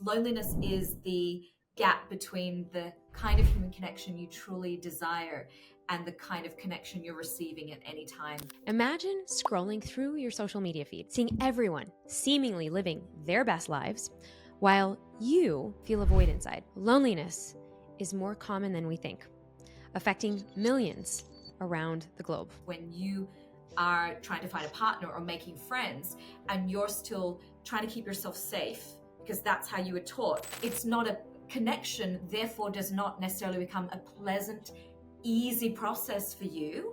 Loneliness is the gap between the kind of human connection you truly desire and the kind of connection you're receiving at any time. Imagine scrolling through your social media feed, seeing everyone seemingly living their best lives while you feel a void inside. Loneliness is more common than we think, affecting millions around the globe. When you are trying to find a partner or making friends and you're still trying to keep yourself safe because that's how you were taught, it's not a connection, therefore does not necessarily become a pleasant, easy process for you.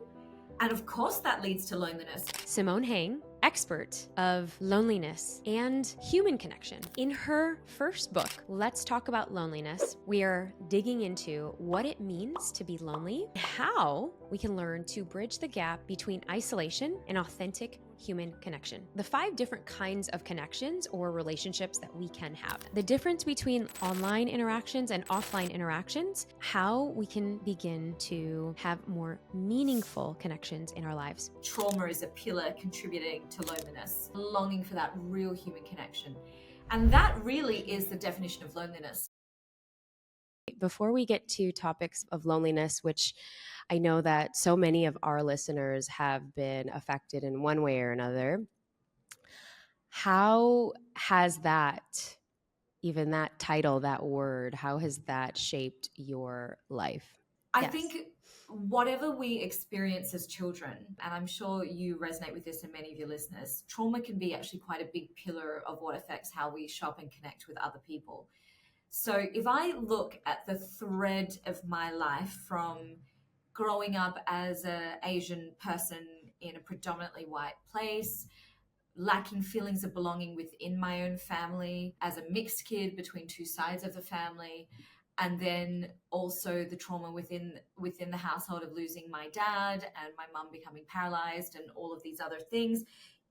And of course that leads to loneliness. Simone Heng, expert of loneliness and human connection. In her first book, Let's Talk About Loneliness, we are digging into what it means to be lonely, how we can learn to bridge the gap between isolation and authentic human connection. The 5 different kinds of connections or relationships that we can have. The difference between online interactions and offline interactions, how we can begin to have more meaningful connections in our lives. Trauma is a pillar contributing to loneliness, longing for that real human connection. And that really is the definition of loneliness. Before we get to topics of loneliness, which I know that so many of our listeners have been affected in one way or another, how has that, even that title, that word, how has that shaped your life? I think whatever we experience as children, and I'm sure you resonate with this and many of your listeners, trauma can be actually quite a big pillar of what affects how we shop and connect with other people. So if I look at the thread of my life from growing up as an Asian person in a predominantly white place, lacking feelings of belonging within my own family, as a mixed kid between 2 sides of the family, and then also the trauma within the household of losing my dad and my mum becoming paralyzed and all of these other things.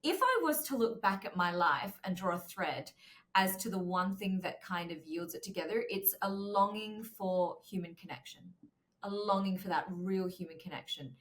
If I was to look back at my life and draw a thread as to the one thing that kind of yields it together, it's a longing for human connection, a longing for that real human connection.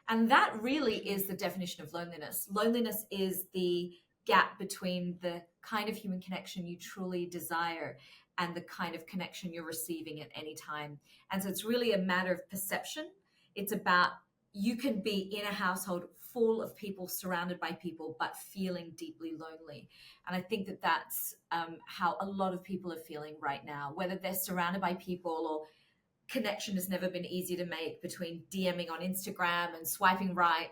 And that really is the definition of loneliness. Loneliness is the gap between the kind of human connection you truly desire and the kind of connection you're receiving at any time. And so it's really a matter of perception. It's about, you can be in a household full of people, surrounded by people, but feeling deeply lonely. And I think that that's how a lot of people are feeling right now, whether they're surrounded by people or connection has never been easy to make between DMing on Instagram and swiping right,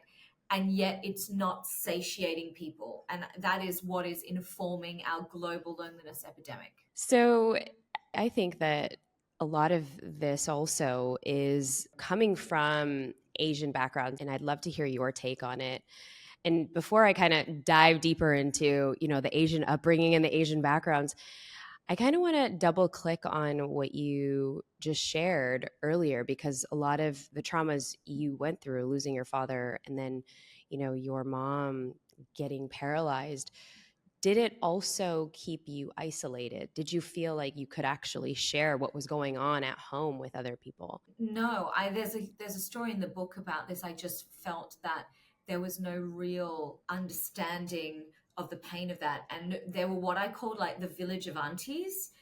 and yet it's not satiating people. And that is what is informing our global loneliness epidemic. So I think that a lot of this also is coming from Asian backgrounds, and I'd love to hear your take on it. And before I kind of dive deeper into, the Asian upbringing and the Asian backgrounds, I kind of want to double click on what you just shared earlier, because a lot of the traumas you went through, losing your father and then, your mom getting paralyzed, did it also keep you isolated? Did you feel like you could actually share what was going on at home with other people? No, there's a story in the book about this. I just felt that there was no real understanding of the pain of that. And there were what I called like the village of aunties,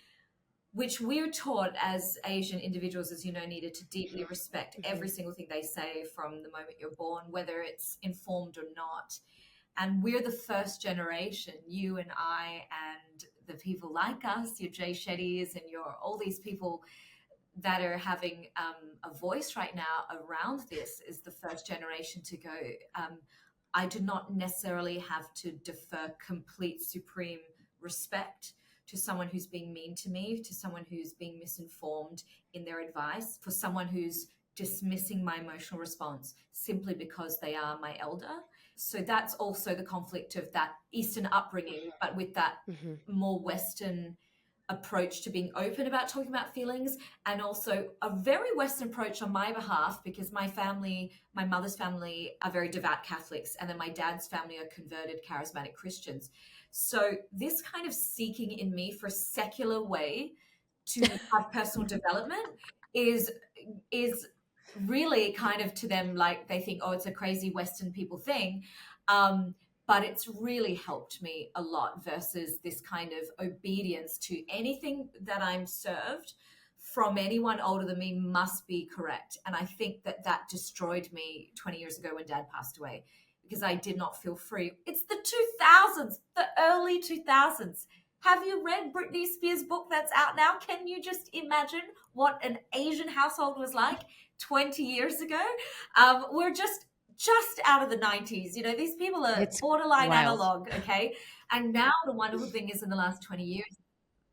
which we're taught as Asian individuals, as you know, Neeta, to deeply respect every single thing they say from the moment you're born, whether it's informed or not. And we're the first generation, you and I and the people like us, your Jay Shettys and your all these people that are having a voice right now around this, is the first generation to go. I do not necessarily have to defer complete supreme respect to someone who's being mean to me, to someone who's being misinformed in their advice, for someone who's dismissing my emotional response simply because they are my elder. So that's also the conflict of that Eastern upbringing, but with that more Western approach to being open about talking about feelings, and also a very Western approach on my behalf, because my family, my mother's family, are very devout Catholics, and then my dad's family are converted charismatic Christians. So this kind of seeking in me for a secular way to have personal development is really kind of, to them, like they think, oh, it's a crazy Western people thing. but it's really helped me a lot versus this kind of obedience to anything that I'm served from anyone older than me must be correct. And I think that that destroyed me 20 years ago when dad passed away because I did not feel free. It's the 2000s, the early 2000s. Have you read Britney Spears' book that's out now? Can you just imagine what an Asian household was like 20 years ago? We're just out of the 90s. You know, these people are It's borderline wild. analog, okay? And now the wonderful thing is in the last 20 years,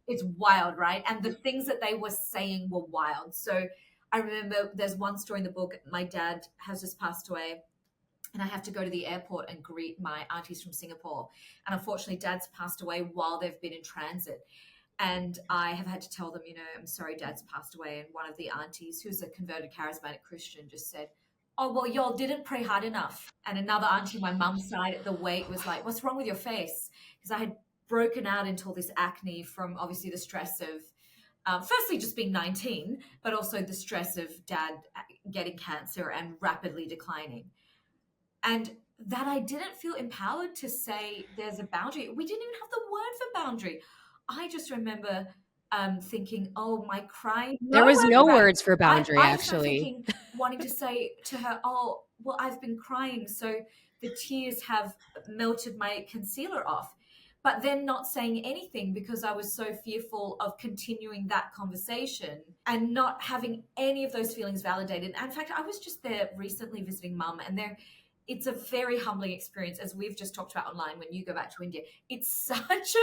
it's wild, right? And the things that they were saying were wild. So I remember there's one story in the book. My dad has just passed away, and I have to go to the airport and greet my aunties from Singapore. And unfortunately, dad's passed away while they've been in transit. And I have had to tell them, you know, I'm sorry, dad's passed away. And one of the aunties, who's a converted charismatic Christian, just said, oh, well, y'all didn't pray hard enough. And another auntie, my mum's side, the wait was like, what's wrong with your face? Because I had broken out into all this acne from obviously the stress of firstly just being 19, but also the stress of dad getting cancer and rapidly declining. And that I didn't feel empowered to say there's a boundary. We didn't even have the word for boundary. I just remember thinking, oh, my crying, no There was word no for boundary. words for boundary, I just remember actually. thinking, wanting to say to her, oh, well, I've been crying, so the tears have melted my concealer off. But then not saying anything because I was so fearful of continuing that conversation and not having any of those feelings validated. And in fact, I was just there recently visiting mum, and there it's a very humbling experience, as we've just talked about online. When you go back to India, it's such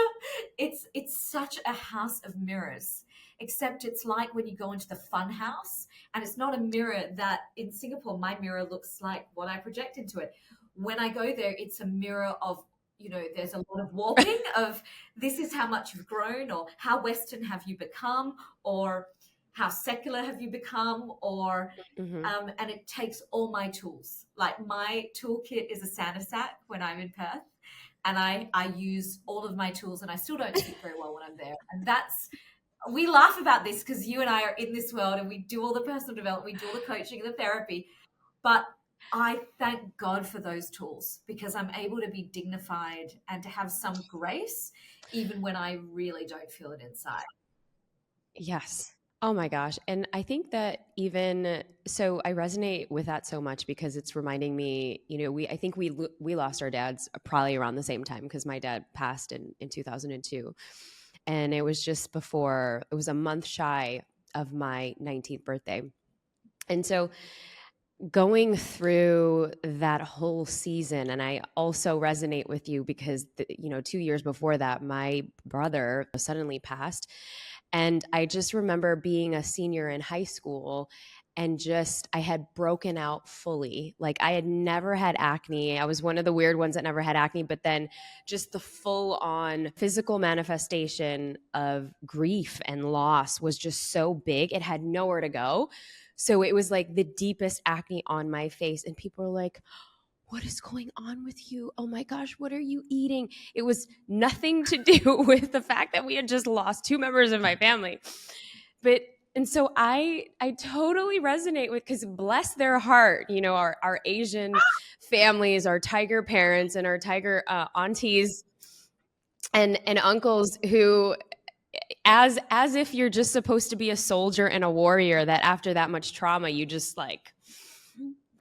a house of mirrors, except it's like when you go into the fun house, and it's not a mirror that in Singapore my mirror looks like what I project into it. When I go there, it's a mirror of, you know, there's a lot of warping of this is how much you've grown, or how Western have you become, or how secular have you become, or Hmm. and it takes all my tools. Like my toolkit is a Santa sack when I'm in Perth, and I use all of my tools, and I still don't sleep very well when I'm there. And that's, we laugh about this because you and I are in this world, and we do all the personal development, we do all the coaching and the therapy. But I thank God for those tools because I'm able to be dignified and to have some grace even when I really don't feel it inside. Yes. Oh my gosh. And I think that even so, I resonate with that so much because it's reminding me, you know, I think we lost our dads probably around the same time because my dad passed in 2002. And it was just before, it was a month shy of my 19th birthday. And so going through that whole season, and I also resonate with you because, you know, 2 years before that, my brother suddenly passed. And I just remember being a senior in high school and just, I had broken out fully. Like I had never had acne. I was one of the weird ones that never had acne, but then just the full on physical manifestation of grief and loss was just so big. It had nowhere to go. So it was like the deepest acne on my face. And people are like, what is going on with you? Oh my gosh, what are you eating? It was nothing to do with the fact that we had just lost two members of my family. But and so I totally resonate with, because bless their heart, you know, our Asian families, our tiger parents and our tiger aunties and uncles who, as if you're just supposed to be a soldier and a warrior, that after that much trauma you just like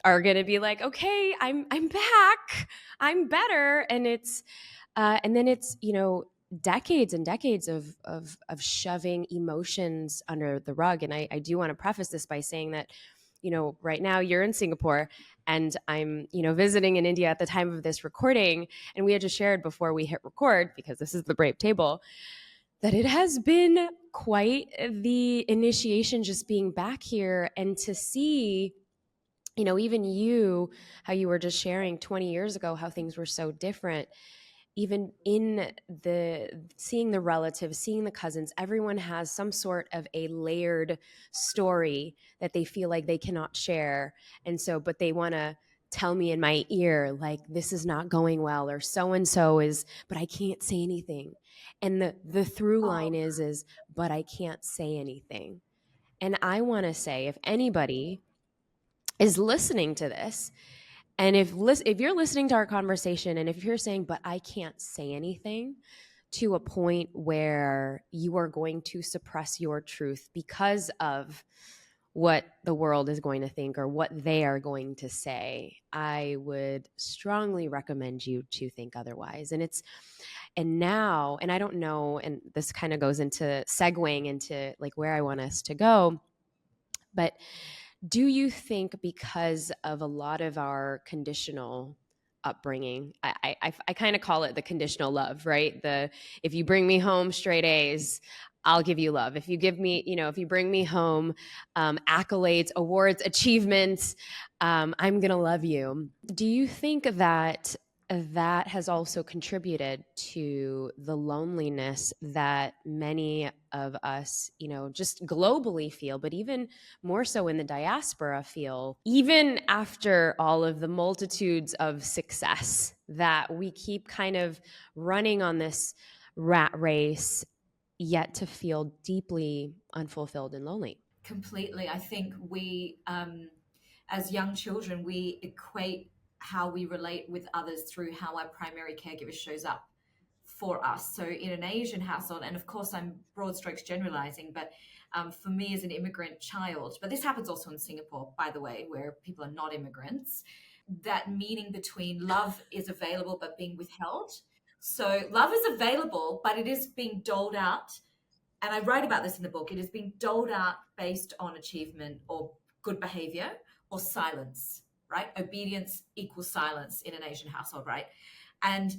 are going to be like, okay, I'm back, I'm better. And it's and then it's, you know, decades and decades of shoving emotions under the rug. And I do want to preface this by saying that, you know, right now you're in Singapore and I'm, you know, visiting in India at the time of this recording. And we had just shared before we hit record, because this is the Brave Table, that it has been quite the initiation just being back here and to see, you know, even you, how you were just sharing 20 years ago, how things were so different. Even in the seeing the relatives, seeing the cousins, everyone has some sort of a layered story that they feel like they cannot share. And so, but they want to tell me in my ear, like, this is not going well, or so and so is, but I can't say anything. And the through line Oh, is, but I can't say anything. And I want to say, if anybody is listening to this And if you're listening to our conversation and if you're saying, but I can't say anything, to a point where you are going to suppress your truth because of what the world is going to think or what they are going to say, I would strongly recommend you to think otherwise. And I don't know, and this kind of goes into segueing into like where I want us to go, but do you think because of a lot of our conditional upbringing, I kind of call it the conditional love, right? The if you bring me home straight A's, I'll give you love. If you give me, if you bring me home accolades, awards, achievements, I'm gonna love you. Do you think that that has also contributed to the loneliness that many of us, just globally feel, but even more so in the diaspora feel, even after all of the multitudes of success, that we keep kind of running on this rat race, yet to feel deeply unfulfilled and lonely? Completely. I think we, as young children, we equate how we relate with others through how our primary caregiver shows up for us. So in an Asian household, and of course I'm broad strokes generalizing, but for me as an immigrant child, but this happens also in Singapore, by the way, where people are not immigrants, that meaning between love is available but being withheld. So love is available, but it is being doled out, and I write about this in the book. It is being doled out based on achievement or good behavior or silence, right? Obedience equals silence in an Asian household, right? And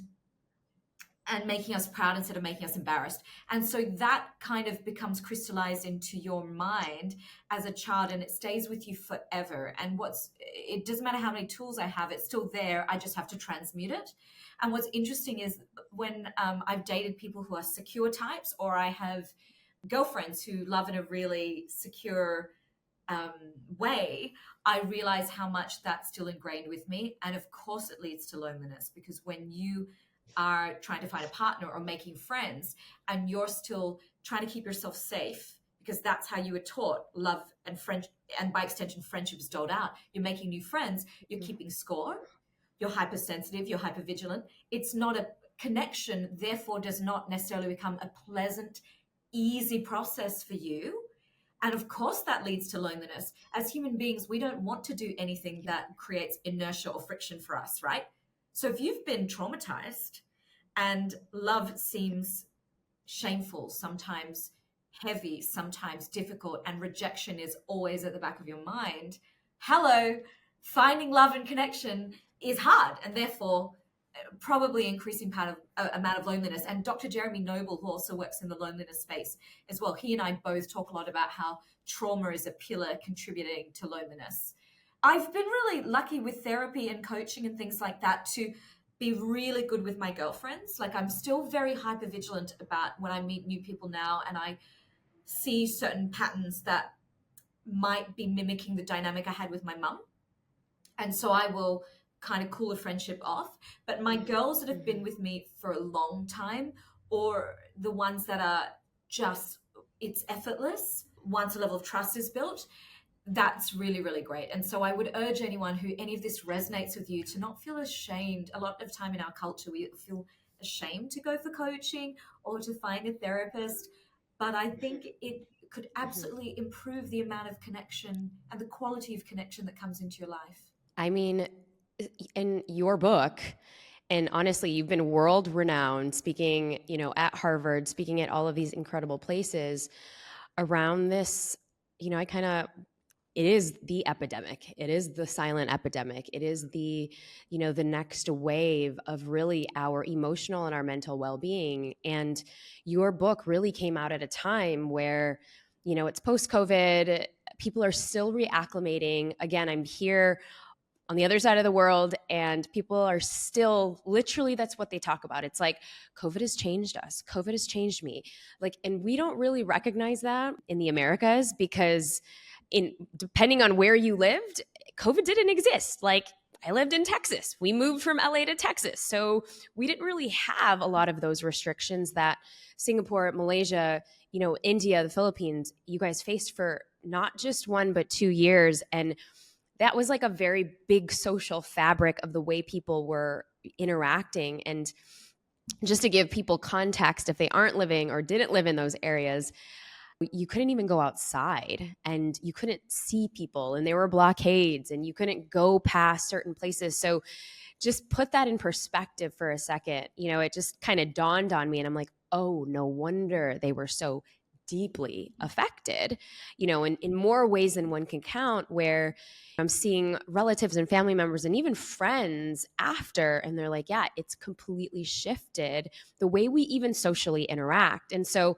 making us proud instead of making us embarrassed. And so that kind of becomes crystallized into your mind as a child, and it stays with you forever. And it doesn't matter how many tools I have, it's still there. I just have to transmute it. And what's interesting is when I've dated people who are secure types, or I have girlfriends who love in a really secure um, way, I realize how much that's still ingrained with me. And of course, it leads to loneliness, because when you are trying to find a partner or making friends and you're still trying to keep yourself safe, because that's how you were taught love and friend, and by extension friendship is doled out, you're making new friends, you're keeping score, you're hypersensitive, you're hypervigilant. It's not a connection, therefore does not necessarily become a pleasant, easy process for you. And of course, that leads to loneliness. As human beings, we don't want to do anything that creates inertia or friction for us, right? So if you've been traumatized and love seems shameful, sometimes heavy, sometimes difficult, and rejection is always at the back of your mind, hello, finding love and connection is hard, and therefore probably increasing amount of loneliness. And Dr. Jeremy Noble, who also works in the loneliness space as well, he and I both talk a lot about how trauma is a pillar contributing to loneliness. I've been really lucky with therapy and coaching and things like that to be really good with my girlfriends. Like, I'm still very hyper vigilant about when I meet new people now, and I see certain patterns that might be mimicking the dynamic I had with my mum. And so I will kind of cool a friendship off. But my girls that have been with me for a long time, or the ones that are just, it's effortless, once a level of trust is built, that's really, really great. And so I would urge anyone who any of this resonates with you to not feel ashamed. A lot of time in our culture, we feel ashamed to go for coaching or to find a therapist. But I think it could absolutely improve the amount of connection and the quality of connection that comes into your life. I mean, in your book, and honestly, you've been world renowned speaking, at Harvard, speaking at all of these incredible places around this. I kind of, it is the epidemic. It is the silent epidemic. It is the next wave of really our emotional and our mental well-being. And your book really came out at a time where, it's post-COVID, people are still reacclimating. Again, I'm here on the other side of the world, and people are still, literally, that's what they talk about. It's like, COVID has changed us, COVID has changed me. Like, and we don't really recognize that in the Americas, because depending on where you lived, COVID didn't exist. Like, I lived in Texas, we moved from LA to Texas, so we didn't really have a lot of those restrictions that Singapore, Malaysia, India, the Philippines, you guys faced for not just 1 but 2 years. And that was like a very big social fabric of the way people were interacting. And just to give people context, if they aren't living or didn't live in those areas, you couldn't even go outside and you couldn't see people, and there were blockades and you couldn't go past certain places. So just put that in perspective for a second. It just kind of dawned on me, and I'm like, oh, no wonder they were so deeply affected, in more ways than one can count, where I'm seeing relatives and family members and even friends after, and they're like, yeah, it's completely shifted the way we even socially interact. And so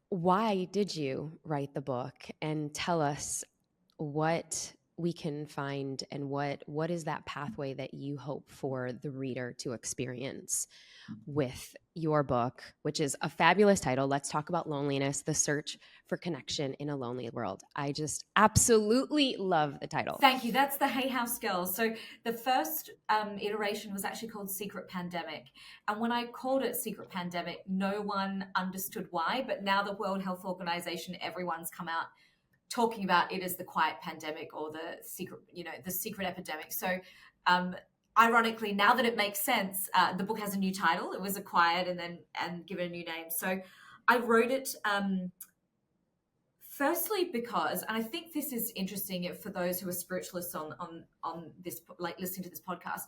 why did you write the book, and tell us what we can find, and what is that pathway that you hope for the reader to experience with your book, which is a fabulous title. Let's talk about loneliness, the search for connection in a lonely world. I just absolutely love the title. Thank you. That's the Hay House Girls. So the first iteration was actually called Secret Pandemic. And when I called it Secret Pandemic, no one understood why. But now the World Health Organization, everyone's come out talking about it as the quiet pandemic, or the secret, the secret epidemic. So ironically, now that it makes sense, the book has a new title. It was acquired and given a new name. So I wrote it firstly because, and I think this is interesting for those who are spiritualists on this, like listening to this podcast,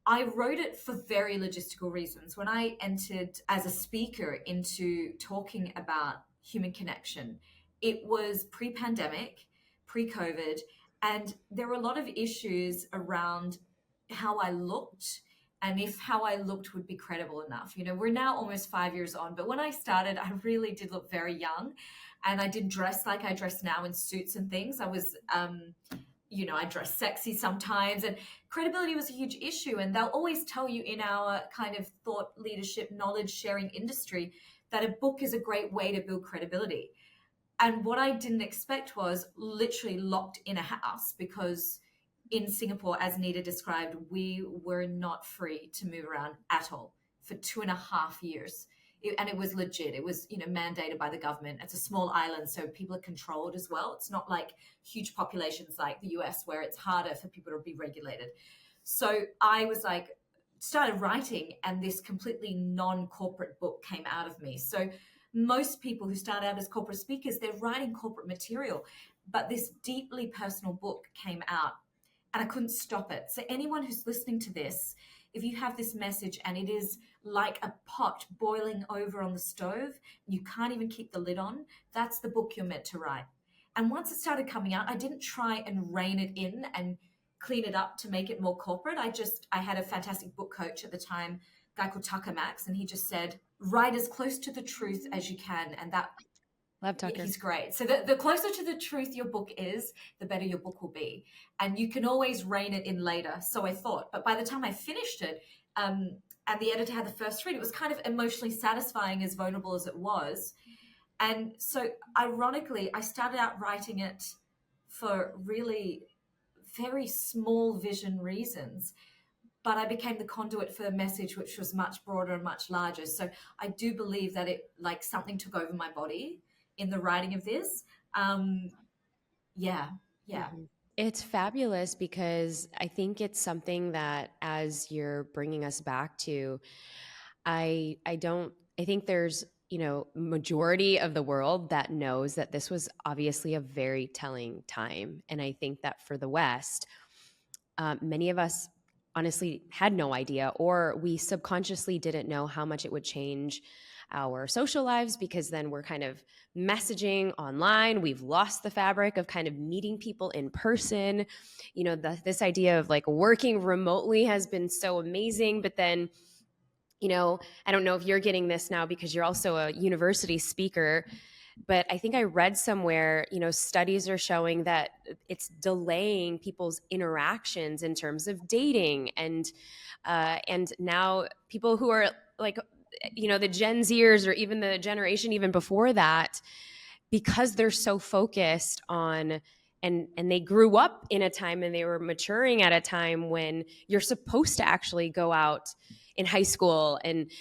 I wrote it for very logistical reasons. When I entered as a speaker into talking about human connection, it was pre-pandemic, pre-COVID, and there were a lot of issues around how I looked and if how I looked would be credible enough. We're now almost 5 years on, but when I started, I really did look very young, and I didn't dress like I dress now in suits and things. I was, I dress sexy sometimes, and credibility was a huge issue. And they'll always tell you in our kind of thought leadership, knowledge sharing industry that a book is a great way to build credibility. And what I didn't expect was literally locked in a house, because in Singapore, as Neeta described, we were not free to move around at all for 2.5 years. And it was legit. It was, mandated by the government. It's a small island, so people are controlled as well. It's not like huge populations like the US, where it's harder for people to be regulated. So I was like, started writing, and this completely non-corporate book came out of me. So most people who start out as corporate speakers, they're writing corporate material, but this deeply personal book came out, and I couldn't stop it. So anyone who's listening to this, if you have this message and it is like a pot boiling over on the stove, you can't even keep the lid on, that's the book you're meant to write. And once it started coming out, I didn't try and rein it in and clean it up to make it more corporate. I had a fantastic book coach at the time, a guy called Tucker Max, and he just said, write as close to the truth as you can. And that, Love Tucker. He's great. So the closer to the truth your book is, the better your book will be. And you can always rein it in later. So I thought, but by the time I finished it, and the editor had the first read, it was kind of emotionally satisfying, as vulnerable as it was. And so ironically, I started out writing it for really very small vision reasons, but I became the conduit for a message which was much broader and much larger. So I do believe that it, like, something took over my body in the writing of this. Yeah. Mm-hmm. It's fabulous, because I think it's something that, as you're bringing us back to, I think there's, majority of the world that knows that this was obviously a very telling time. And I think that for the West, many of us honestly had no idea, or we subconsciously didn't know how much it would change our social lives, because then we're kind of messaging online. We've lost the fabric of kind of meeting people in person. This idea of like working remotely has been so amazing, but then, I don't know if you're getting this now because you're also a university speaker, but I think I read somewhere, studies are showing that it's delaying people's interactions in terms of dating, and now people who are like, the Gen Zers, or even the generation even before that, because they're so focused on, and they grew up in a time, and they were maturing at a time when you're supposed to actually go out in high school and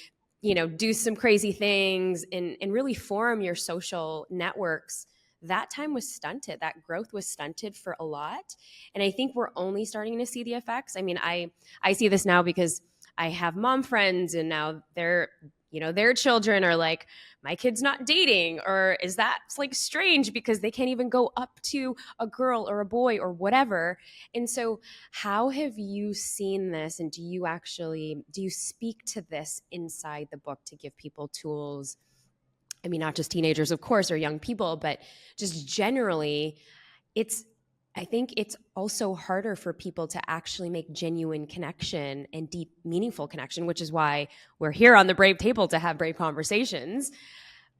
do some crazy things and really form your social networks that time was stunted. That growth was stunted for a lot. And I think we're only starting to see the effects. I mean, I see this now because I have mom friends, and now their children are like, my kid's not dating, or is that like strange because they can't even go up to a girl or a boy or whatever. And so how have you seen this, and do you speak to this inside the book to give people tools? I mean, not just teenagers, of course, or young people, but just generally, it's I think it's also harder for people to actually make genuine connection and deep, meaningful connection, which is why we're here on the Brave Table to have brave conversations.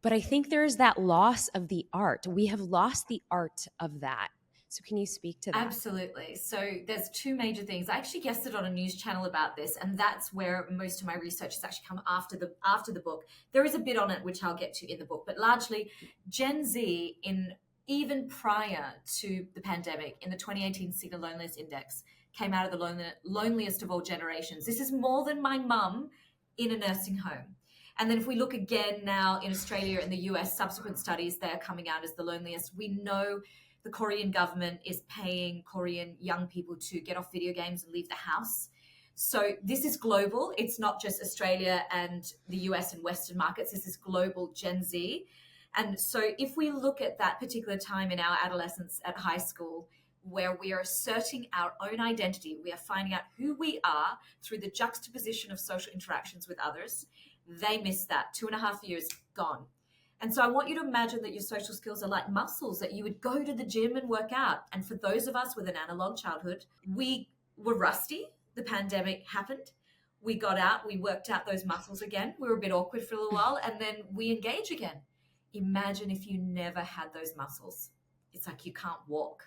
But I think there's that loss of the art. We have lost the art of that. So can you speak to that? Absolutely. So there's two major things. I actually guested on a news channel about this, and that's where most of my research has actually come after the book. There is a bit on it which I'll get to in the book, but largely Gen Z, in even prior to the pandemic, in the 2018 Cigna Loneliness Index, came out of the loneliest of all generations. This is more than my mum in a nursing home. And then if we look again now in Australia and the US, subsequent studies, they're coming out as the loneliest. We know the Korean government is paying Korean young people to get off video games and leave the house. So this is global. It's not just Australia and the US and Western markets. This is global Gen Z. And so if we look at that particular time in our adolescence at high school, where we are asserting our own identity, we are finding out who we are through the juxtaposition of social interactions with others. They missed that. 2.5 years gone. And so I want you to imagine that your social skills are like muscles, that you would go to the gym and work out. And for those of us with an analog childhood, we were rusty. The pandemic happened. We got out, we worked out those muscles again. We were a bit awkward for a little while, and then we engage again. Imagine if you never had those muscles. It's like you can't walk.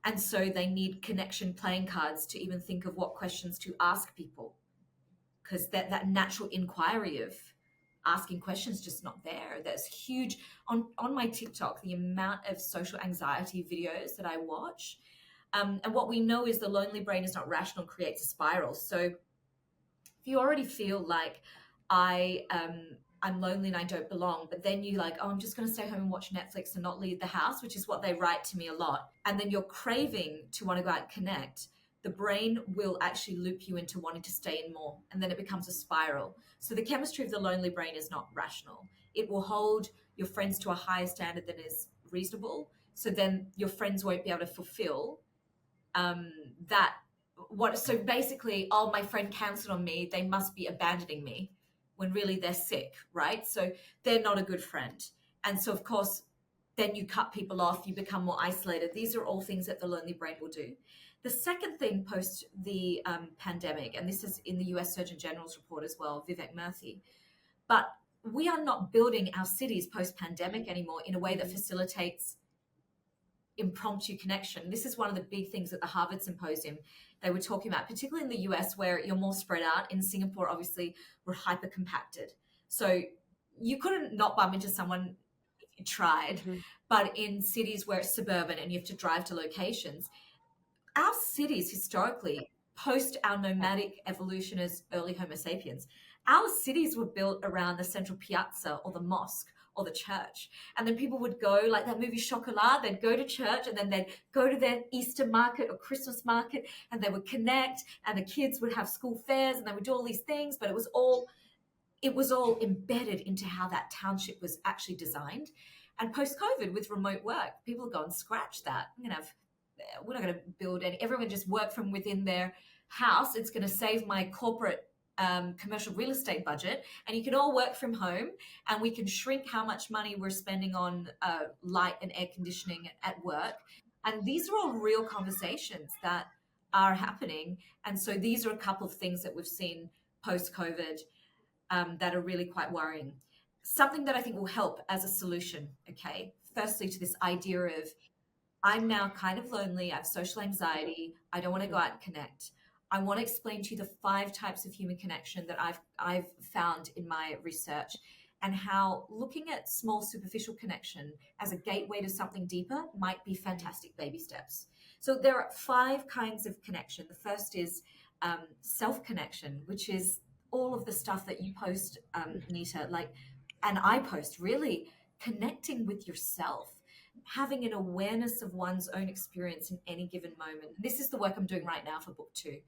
And so they need connection playing cards to even think of what questions to ask people, because that natural inquiry of asking questions just not there. There's huge on my TikTok, the amount of social anxiety videos that I watch. And what we know is the lonely brain is not rational, creates a spiral. So if you already feel like I'm lonely and I don't belong, but then you like, oh, I'm just going to stay home and watch Netflix and not leave the house, which is what they write to me a lot. And then you're craving to want to go out and connect. The brain will actually loop you into wanting to stay in more, and then it becomes a spiral. So the chemistry of the lonely brain is not rational. It will hold your friends to a higher standard than is reasonable. So then your friends won't be able to fulfill that. So basically, oh, my friend canceled on me, they must be abandoning me, when really they're sick, right? So they're not a good friend. And so, of course, then you cut people off, you become more isolated. These are all things that the lonely brain will do. The second thing post the pandemic, and this is in the US Surgeon General's report as well, Vivek Murthy, but we are not building our cities post pandemic anymore in a way that facilitates impromptu connection. This is one of the big things at the Harvard Symposium they were talking about, particularly in the US where you're more spread out. In Singapore, obviously, we're hyper compacted. So you couldn't not bump into someone if you tried. Mm-hmm. But in cities where it's suburban and you have to drive to locations, our cities historically, post our nomadic evolution as early Homo sapiens, our cities were built around the central piazza or the mosque or the church. And then people would go, like that movie Chocolat, they'd go to church and then they'd go to their Easter market or Christmas market and they would connect, and the kids would have school fairs and they would do all these things, but it was all embedded into how that township was actually designed. And post-COVID with remote work, people go and scratch that. We're not going to build any, everyone just work from within their house. It's going to save my corporate commercial real estate budget, and you can all work from home, and we can shrink how much money we're spending on light and air conditioning at work. And these are all real conversations that are happening. And so these are a couple of things that we've seen post-COVID that are really quite worrying. Something that I think will help as a solution, okay, firstly to this idea of I'm now kind of lonely, I have social anxiety, I don't want to go out and connect. I want to explain to you the 5 types of human connection that I've found in my research, and how looking at small superficial connection as a gateway to something deeper might be fantastic baby steps. So there are 5 kinds of connection. The first is self-connection, which is all of the stuff that you post, Neeta, and I post, really connecting with yourself. having an awareness of one's own experience in any given moment. This is the work I'm doing right now for book 2.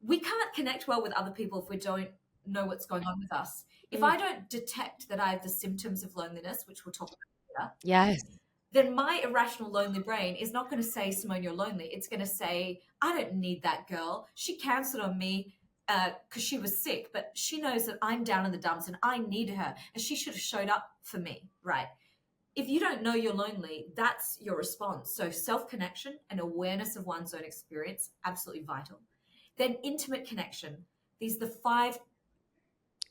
We can't connect well with other people if we don't know what's going on with us. If I don't detect that I have the symptoms of loneliness, which we'll talk about later, Yes. then my irrational lonely brain is not going to say, Simone, you're lonely. It's going to say, I don't need that girl. She canceled on me because she was sick, but she knows that I'm down in the dumps and I need her, and she should have showed up for me, right? If you don't know you're lonely, that's your response. So self-connection and awareness of one's own experience, absolutely vital. Then intimate connection. These are the 5.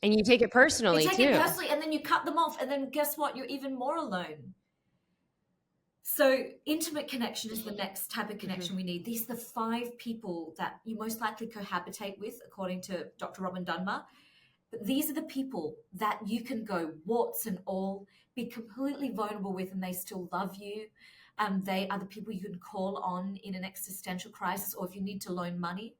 And you take it personally, You take too. it personally, and then you cut them off, and then guess what? You're even more alone. So intimate connection is the next type of connection we need. These are the 5 people that you most likely cohabitate with, according to Dr. Robin Dunbar. But these are the people that you can go warts and all, be completely vulnerable with, and they still love you. They are the people you can call on in an existential crisis, or if you need to loan money.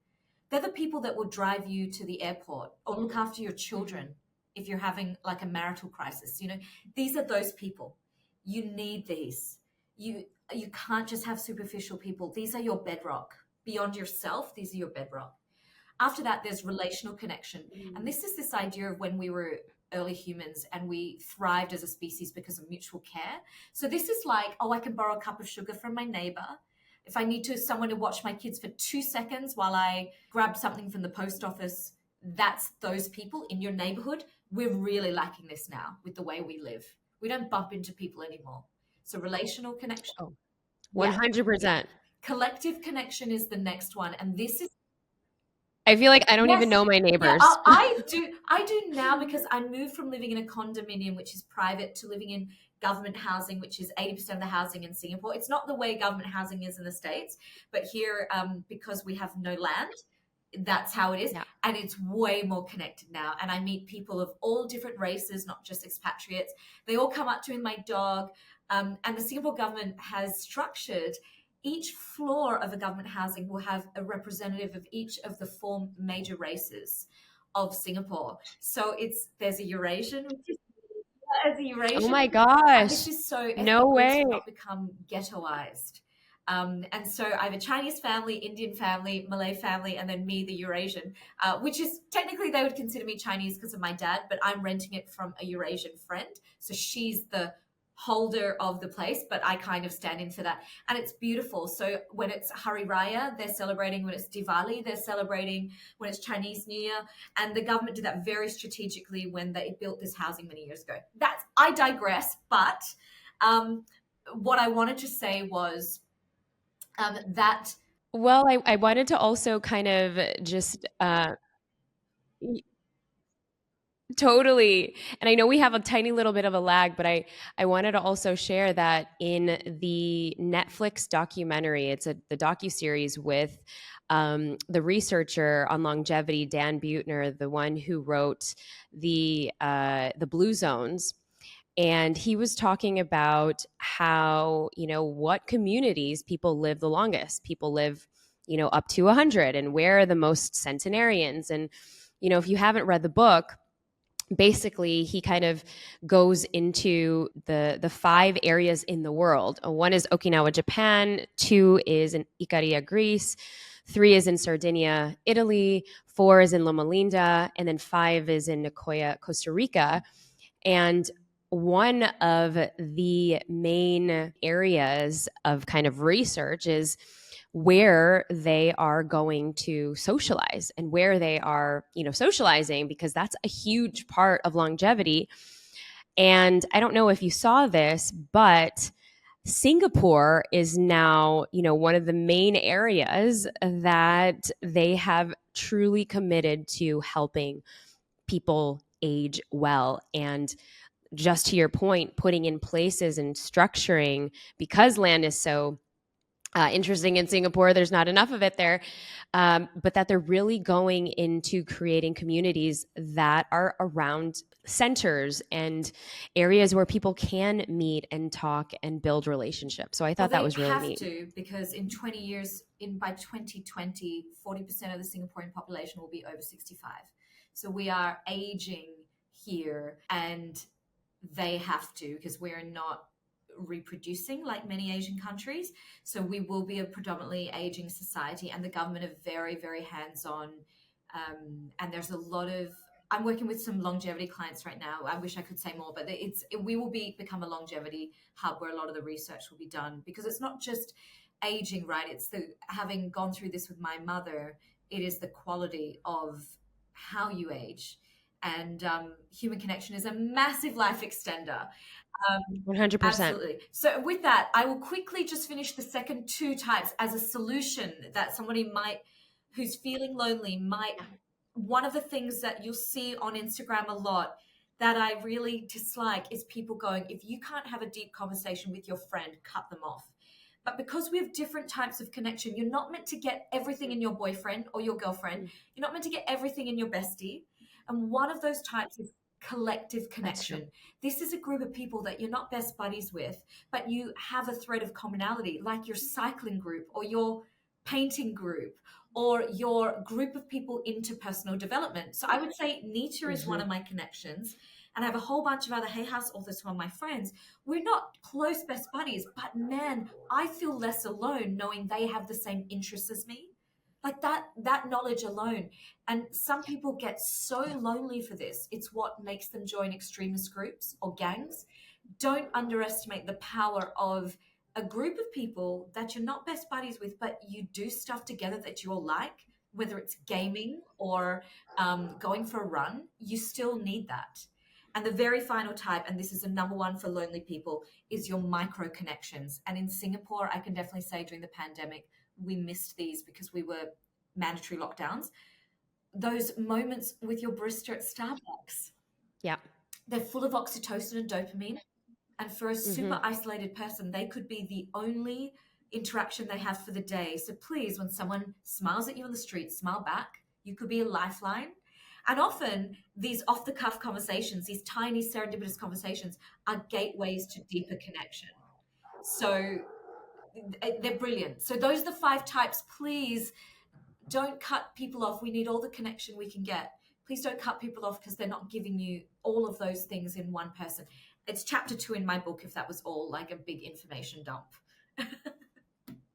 They're the people that will drive you to the airport or look after your children if you're having like a marital crisis. You know, these are those people. You need these. You can't just have superficial people. These are your bedrock. Beyond yourself, these are your bedrock. After that, there's relational connection. And this is this idea of when we were early humans and we thrived as a species because of mutual care. So this is like, oh, I can borrow a cup of sugar from my neighbor. If I need someone to watch my kids for 2 seconds while I grab something from the post office, that's those people in your neighborhood. We're really lacking this now with the way we live. We don't bump into people anymore. So relational connection. 100%. Collective connection is the next one. And this is, I feel like I don't even know my neighbors. Yeah, I do now, because I moved from living in a condominium, which is private, to living in government housing, which is 80% of the housing in Singapore. It's not the way government housing is in the States, but here, because we have no land, that's how it is. Yeah. And it's way more connected now. And I meet people of all different races, not just expatriates. They all come up to me, my dog. And the Singapore government has structured each floor of a government housing will have a representative of each of the 4 major races of Singapore. So there's a Eurasian, Oh my and gosh. this is so No way. to not become ghettoized. And so I have a Chinese family, Indian family, Malay family, and then me, the Eurasian, which is technically they would consider me Chinese because of my dad, but I'm renting it from a Eurasian friend. So she's the holder of the place, but I kind of stand in for that. And it's beautiful. So when it's Hari Raya, they're celebrating. When it's Diwali, they're celebrating. When it's Chinese New Year. And the government did that very strategically when they built this housing many years ago. I digress, but what I wanted to say was that... Well, I wanted to also kind of just totally. And I know we have a tiny little bit of a lag, but I wanted to also share that in the Netflix documentary, it's the docuseries with the researcher on longevity, Dan Buettner, the one who wrote the Blue Zones. And he was talking about how, what communities people live the longest. People live, up to 100, and where are the most centenarians. And, if you haven't read the book, basically he kind of goes into the 5 areas in the world. One is Okinawa, Japan. 2 is in Ikaria, Greece. 3 is in Sardinia, Italy. 4 is in Loma Linda. And then 5 is in Nicoya, Costa Rica. And one of the main areas of kind of research is where they are going to socialize and where they are, socializing, because that's a huge part of longevity. And I don't know if you saw this, but Singapore is now, one of the main areas that they have truly committed to helping people age well. And just to your point, putting in places and structuring, because land is so interesting in Singapore, there's not enough of it there, but that they're really going into creating communities that are around centers and areas where people can meet and talk and build relationships. So I thought that was really neat. They have to, because in 20 years, by 2020, 40% of the Singaporean population will be over 65. So we are aging here, and they have to, because we're not reproducing like many Asian countries. So we will be a predominantly aging society, and the government are very, very hands-on. And there's a lot of, I'm working with some longevity clients right now. I wish I could say more, but we will become a longevity hub where a lot of the research will be done, because it's not just aging, right? It's the, having gone through this with my mother, it is the quality of how you age. And human connection is a massive life extender. 100%. Absolutely. So with that, I will quickly just finish the second two types as a solution that somebody might, who's feeling lonely, might. One of the things that you'll see on Instagram a lot that I really dislike is people going, if you can't have a deep conversation with your friend, cut them off. But because we have different types of connection, you're not meant to get everything in your boyfriend or your girlfriend. You're not meant to get everything in your bestie. And one of those types is collective That's true. connection. This is a group of people that you're not best buddies with, but you have a thread of commonality, like your cycling group or your painting group or your group of people into personal development. So I would say Neeta is one Mm-hmm. of my connections. And I have a whole bunch of other Hay House authors who are my friends. We're not close best buddies, but man, I feel less alone knowing they have the same interests as me. Like that knowledge alone. And some people get so Yeah. lonely for this. It's what makes them join extremist groups or gangs. Don't underestimate the power of a group of people that you're not best buddies with, but you do stuff together that you all like, whether it's gaming or going for a run, you still need that. And the very final type, and this is the number one for lonely people, is your micro connections. And in Singapore, I can definitely say during the pandemic, we missed these because we were mandatory lockdowns. Those moments with your barista at Starbucks, Yeah. they're full of oxytocin and dopamine. And for a Mm-hmm. super isolated person, they could be the only interaction they have for the day. So please, when someone smiles at you on the street, smile back. You could be a lifeline. And often these off the cuff conversations, these tiny serendipitous conversations, are gateways to deeper connection. So they're brilliant. So those are the 5 types. Please don't cut people off. We need all the connection we can get. Please don't cut people off because they're not giving you all of those things in one person. It's chapter 2 in my book, if that was all like a big information dump.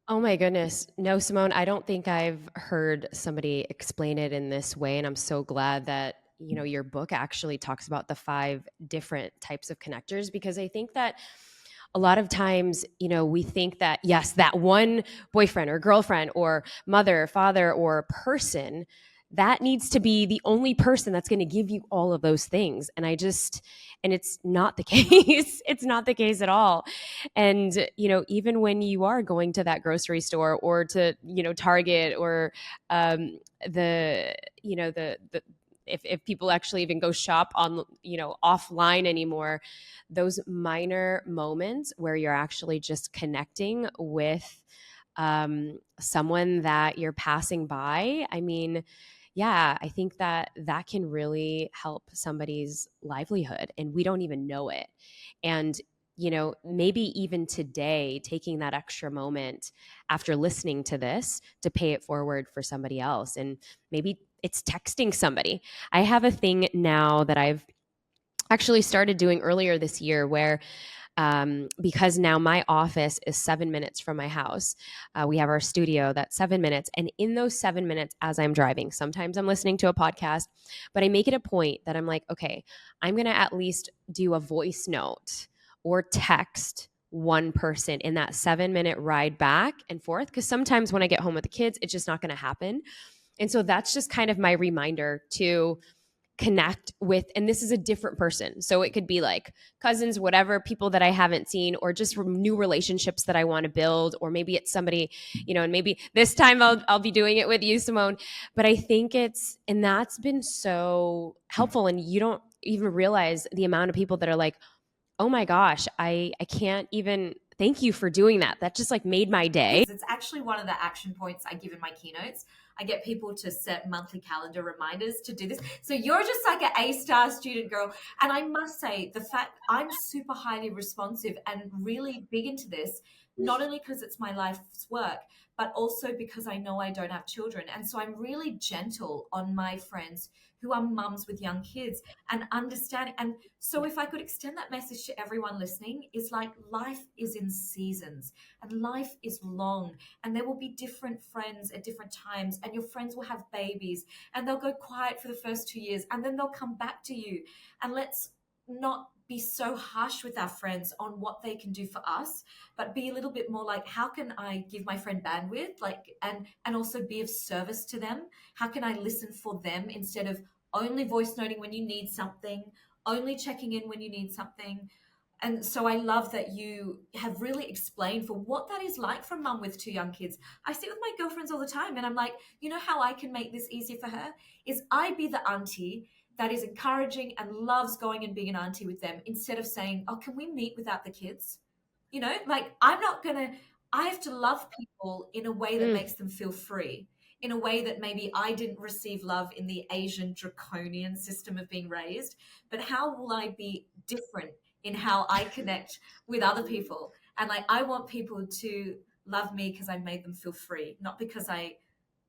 Oh my goodness. No, Simone, I don't think I've heard somebody explain it in this way. And I'm so glad that, your book actually talks about the 5 different types of connectors, because I think that a lot of times, we think that, yes, that one boyfriend or girlfriend or mother, father, or person, that needs to be the only person that's going to give you all of those things. And it's not the case. It's not the case at all. And, even when you are going to that grocery store or to, Target or the, the if people actually even go shop on, offline anymore, those minor moments where you're actually just connecting with someone that you're passing by. I mean, yeah, I think that can really help somebody's livelihood and we don't even know it. And, maybe even today, taking that extra moment after listening to this to pay it forward for somebody else. And maybe it's texting somebody. I have a thing now that I've actually started doing earlier this year where because now my office is 7 minutes from my house. We have our studio that's 7 minutes. And in those 7 minutes, as I'm driving, sometimes I'm listening to a podcast, but I make it a point that I'm like, okay, I'm going to at least do a voice note or text one person in that 7-minute ride back and forth. Because sometimes when I get home with the kids, it's just not going to happen. And so that's just kind of my reminder to connect with, and this is a different person, so it could be like cousins, whatever, people that I haven't seen, or just new relationships that I want to build, or maybe it's somebody, and maybe this time I'll be doing it with you, Simone. But I think and that's been so helpful, and you don't even realize the amount of people that are like, oh my gosh, I can't even thank you for doing that. That just like made my day. It's actually one of the action points I give in my keynotes. I get people to set monthly calendar reminders to do this. So you're just like an A-star student, girl. And I must say, the fact I'm super highly responsive and really big into this, not only because it's my life's work, but also because I know I don't have children. And so I'm really gentle on my friends who are mums with young kids and understanding. And so if I could extend that message to everyone listening, is like life is in seasons and life is long, and there will be different friends at different times, and your friends will have babies and they'll go quiet for the first 2 years and then they'll come back to you. And let's not be so harsh with our friends on what they can do for us, but be a little bit more like, how can I give my friend bandwidth, like, and also be of service to them? How can I listen for them instead of only voice noting when you need something, only checking in when you need something? And so I love that you have really explained for what that is like for a mum with 2 young kids. I sit with my girlfriends all the time and I'm like, you know how I can make this easier for her? Is I be the auntie that is encouraging and loves going and being an auntie with them, instead of saying, oh, can we meet without the kids? You know, like I'm not going to, I have to love people in a way that Mm. makes them feel free, in a way that maybe I didn't receive love in the Asian draconian system of being raised. But how will I be different in how I connect with other people? And like, I want people to love me because I made them feel free, not because I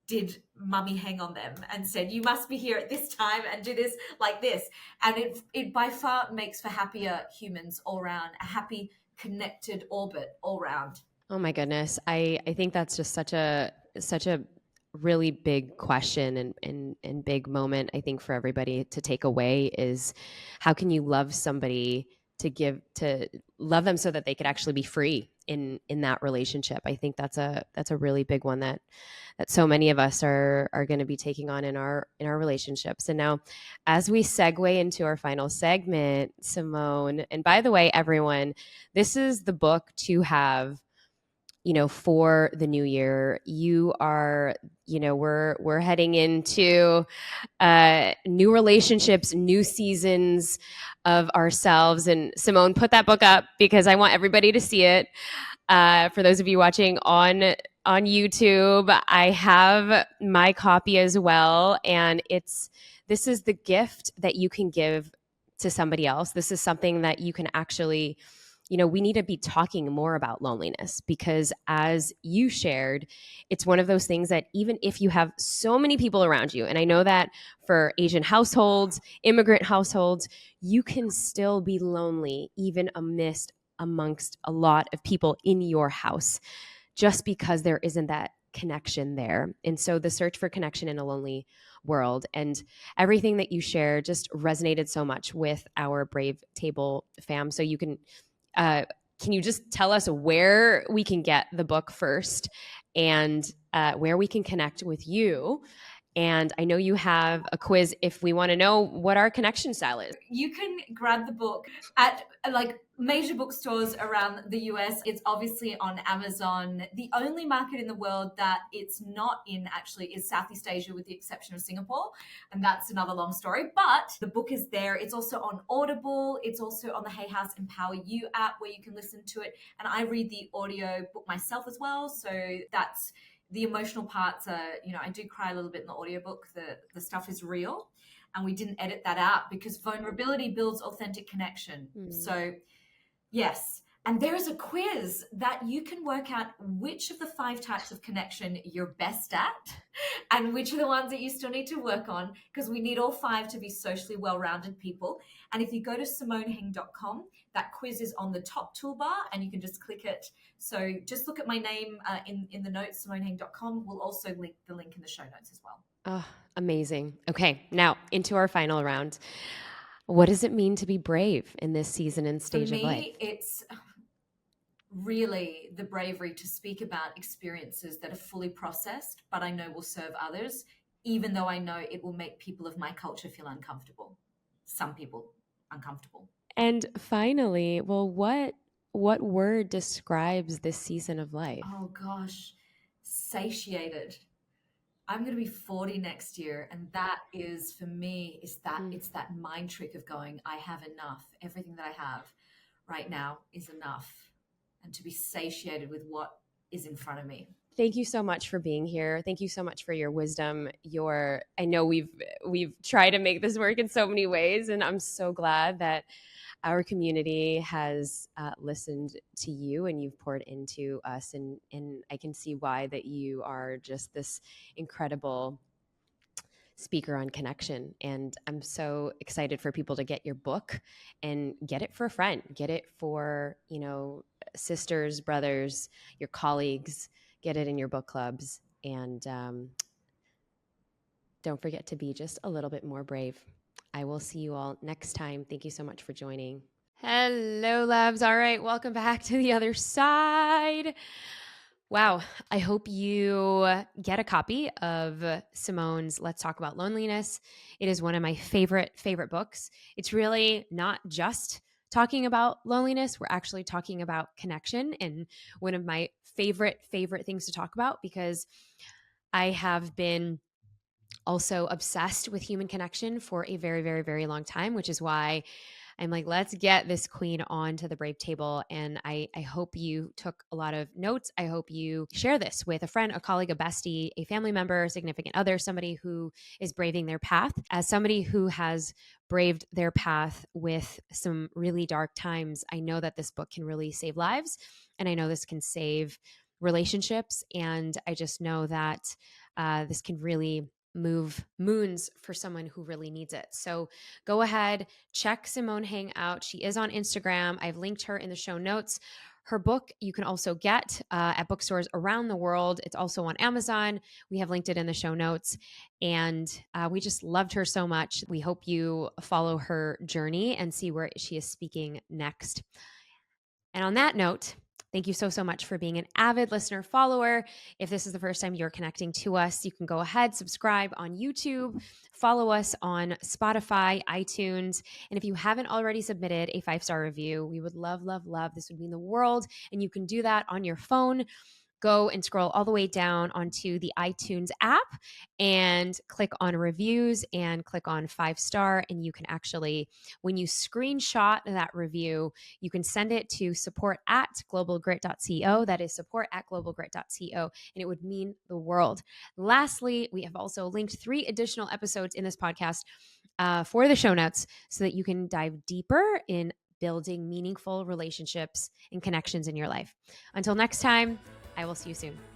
did mummy hang on them and said, you must be here at this time and do this like this. And it by far makes for happier humans all around, a happy, connected orbit all round. Oh my goodness. I think that's just such a really big question and big moment, I think, for everybody to take away is how can you love somebody to love them so that they could actually be free in that relationship. I think that's a really big one that so many of us are going to be taking on in our relationships. And now, as we segue into our final segment, Simone, and by the way, everyone, this is the book to have, for the new year. You are, we're heading into new relationships, new seasons of ourselves. And Simone, put that book up because I want everybody to see it. For those of you watching on YouTube, I have my copy as well, and this is the gift that you can give to somebody else. This is something that you can actually, we need to be talking more about loneliness because, as you shared, it's one of those things that even if you have so many people around you, and I know that for Asian households, immigrant households, you can still be lonely even amongst a lot of people in your house, just because there isn't that connection there. And so the search for connection in a lonely world, and everything that you shared just resonated so much with our Brave Table fam. So can you just tell us where we can get the book first, and where we can connect with you? And I know you have a quiz if we want to know what our connection style is. You can grab the book at like major bookstores around the US. It's obviously on Amazon. The only market in the world that it's not in actually is Southeast Asia, with the exception of Singapore. And that's another long story. But the book is there. It's also on Audible. It's also on the Hay House Empower You app where you can listen to it. And I read the audio book myself as well. So that's the emotional parts are, I do cry a little bit in the audiobook. The stuff is real. And we didn't edit that out because vulnerability builds authentic connection. So, yes. And there is a quiz that you can work out which of the 5 types of connection you're best at and which are the ones that you still need to work on, because we need all 5 to be socially well-rounded people. And if you go to simoneheng.com, that quiz is on the top toolbar and you can just click it. So just look at my name in the notes, simoneheng.com. We'll also link the link in the show notes as well. Oh, amazing. Okay, now into our final round. What does it mean to be brave in this season and stage of life? For me, it's really the bravery to speak about experiences that are fully processed, but I know will serve others, even though I know it will make people of my culture feel uncomfortable. Some people uncomfortable. And finally, well, what word describes this season of life? Oh gosh, satiated. I'm going to be 40 next year, and that is, for me, it's that mind trick of going, I have enough. Everything that I have right now is enough, and to be satiated with what is in front of me. Thank you so much for being here. Thank you so much for your wisdom. I know we've tried to make this work in so many ways, and I'm so glad that our community has listened to you and you've poured into us, and I can see why that you are just this incredible speaker on connection. And I'm so excited for people to get your book and get it for a friend, get it for, sisters, brothers, your colleagues, get it in your book clubs. And don't forget to be just a little bit more brave. I will see you all next time. Thank you so much for joining. Hello, loves. All right, welcome back to the other side. Wow. I hope you get a copy of Simone's Let's Talk About Loneliness. It is one of my favorite books. It's really not just talking about loneliness. We're actually talking about connection, and one of my favorite things to talk about, because I have been also obsessed with human connection for a very, very, very long time, which is why I'm like, let's get this queen onto the Brave table. And I hope you took a lot of notes. I hope you share this with a friend, a colleague, a bestie, a family member, a significant other, somebody who is braving their path. As somebody who has braved their path with some really dark times, I know that this book can really save lives. And I know this can save relationships. And I just know that this can really move moons for someone who really needs it. So go ahead, check Simone Heng out. She is on Instagram. I've linked her in the show notes. Her book you can also get at bookstores around the world. It's also on Amazon. We have linked it in the show notes. And we just loved her so much. We hope you follow her journey and see where she is speaking next. And on that note, thank you so much for being an avid listener, follower. If this is the first time you're connecting to us, you can go ahead, subscribe on YouTube, follow us on Spotify, iTunes. And if you haven't already submitted a 5-star review, we would love. This would mean the world. And you can do that on your phone. Go and scroll all the way down onto the iTunes app and click on reviews and click on 5-star. And you can actually, when you screenshot that review, you can send it to support@globalgrit.co. That is support@globalgrit.co. And it would mean the world. Lastly, we have also linked 3 additional episodes in this podcast for the show notes so that you can dive deeper in building meaningful relationships and connections in your life. Until next time, I will see you soon.